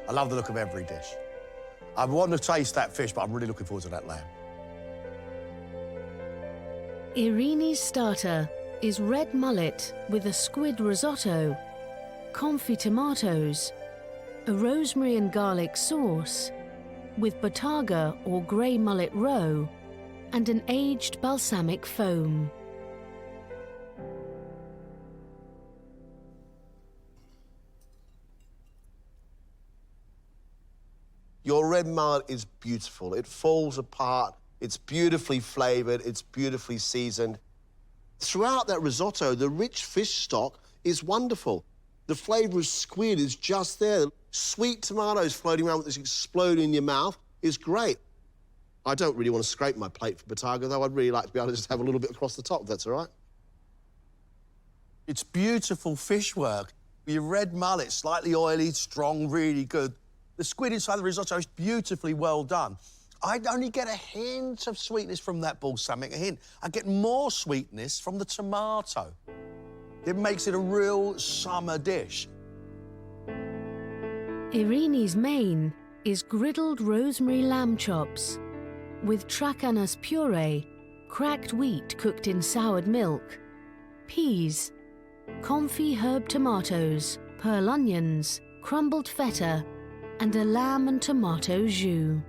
I love the look of every dish. I want to taste that fish, but I'm really looking forward to that lamb. Irini's starter is red mullet with a squid risotto, confit tomatoes, a rosemary and garlic sauce, with bataga or grey mullet roe, and an aged balsamic foam. Your red mullet is beautiful. It falls apart. It's beautifully flavoured. It's beautifully seasoned. Throughout that risotto, the rich fish stock is wonderful. The flavour of squid is just there. Sweet tomatoes floating around with this exploding in your mouth is great. I don't really want to scrape my plate for bataga, though. I'd really like to be able to just have a little bit across the top, if that's all right. It's beautiful fish work. Your red mullet, slightly oily, strong, really good. The squid inside the risotto is beautifully well done. I'd only get a hint of sweetness from that balsamic, a hint. I get more sweetness from the tomato. It makes it a real summer dish. Irini's main is griddled rosemary lamb chops with trakanas puree, cracked wheat cooked in soured milk, peas, confit herb tomatoes, pearl onions, crumbled feta, and a lamb and tomato jus.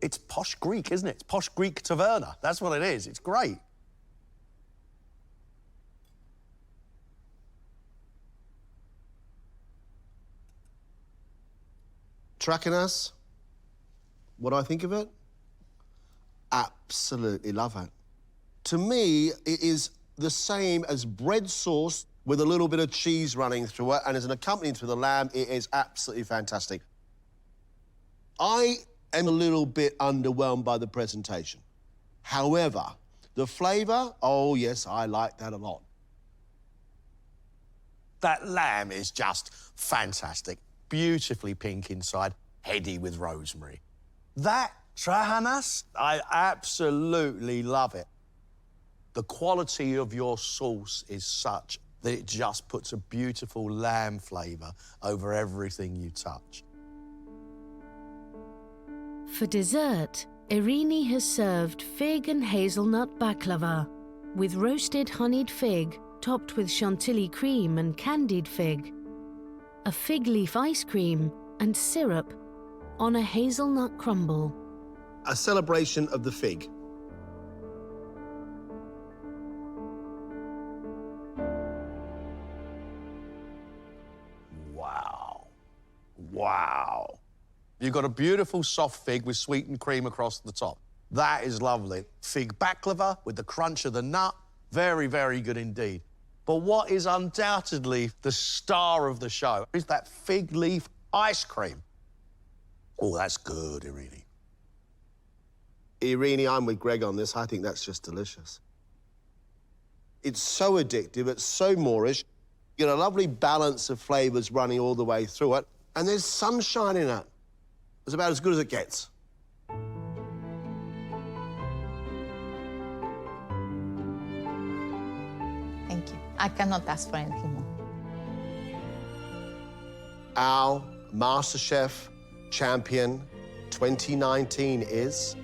It's posh Greek, isn't it? It's posh Greek taverna. That's what it is. It's great. Trakanas, what do I think of it? Absolutely love it. To me, it is the same as bread sauce with a little bit of cheese running through it, and as an accompaniment to the lamb, it is absolutely fantastic. I am a little bit underwhelmed by the presentation. However, the flavour, oh yes, I like that a lot. That lamb is just fantastic. Beautifully pink inside, heady with rosemary. That trahanas, I absolutely love it. The quality of your sauce is such that it just puts a beautiful lamb flavour over everything you touch. For dessert, Irini has served fig and hazelnut baklava with roasted honeyed fig topped with chantilly cream and candied fig, a fig leaf ice cream and syrup on a hazelnut crumble. A celebration of the fig. Wow. Wow. You've got a beautiful soft fig with sweetened cream across the top. That is lovely. Fig baklava with the crunch of the nut. Very, very good indeed. But what is undoubtedly the star of the show is that fig leaf ice cream. Oh, that's good, Irini. Irini, I'm with Greg on this. I think that's just delicious. It's so addictive, it's so Moorish. You get a lovely balance of flavours running all the way through it, and there's sunshine in it. It's about as good as it gets. Thank you. I cannot ask for anything more. Our MasterChef champion 2019 is...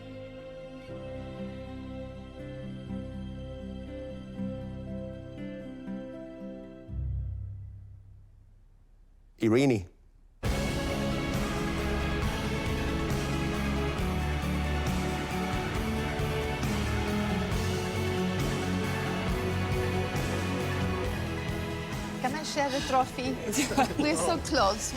Irini. Can I share the trophy? We're so close.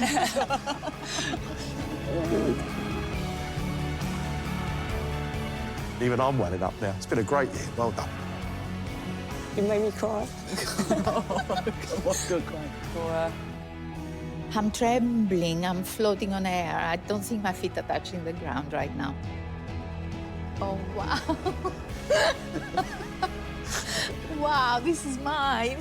Even I'm welling up now. It's been a great year. Well done. You made me cry. I'm trembling. I'm floating on air. I don't think my feet are touching the ground right now. Oh, wow. Wow, this is mine.